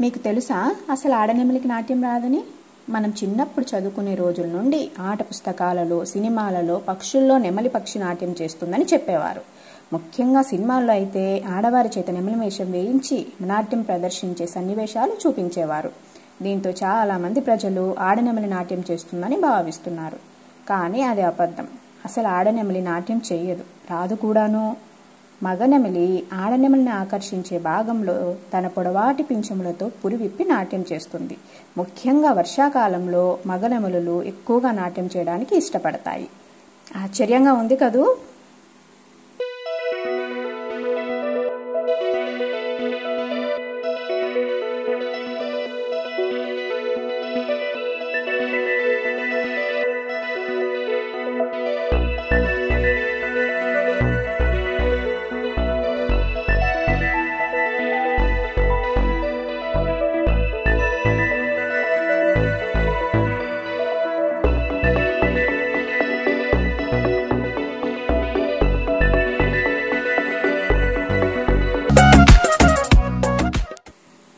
మీకు తెలుసా అసలు ఆడనెమలికి నాట్యం రాదని? మనం చిన్నప్పుడు చదువుకునే రోజుల నుండి ఆట పుస్తకాలలో, సినిమాలలో పక్షుల్లో నెమలి పక్షి నాట్యం చేస్తుందని చెప్పేవారు. ముఖ్యంగా సినిమాల్లో అయితే ఆడవారి చేత నెమలి వేషం వేయించి నాట్యం ప్రదర్శించే సన్నివేశాలు చూపించేవారు. దీంతో చాలామంది ప్రజలు ఆడనెమలి నాట్యం చేస్తుందని భావిస్తున్నారు. కానీ అది అబద్ధం. అసలు ఆడనెమలి నాట్యం చెయ్యదు, రాదు కూడాను. మగనెమలి ఆడనెమలిని ఆకర్షించే భాగంలో తన పొడవాటి పింఛములతో పురివిప్పి నాట్యం చేస్తుంది. ముఖ్యంగా వర్షాకాలంలో మగనెమలులు ఎక్కువగా నాట్యం చేయడానికి ఇష్టపడతాయి. ఆశ్చర్యంగా ఉంది కదూ?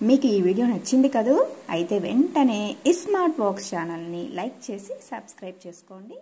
మీకు ఈ వీడియో నచ్చింది కదూ? అయితే వెంటనే స్మార్ట్ బాక్స్ ఛానల్ని లైక్ చేసి సబ్స్క్రైబ్ చేసుకోండి.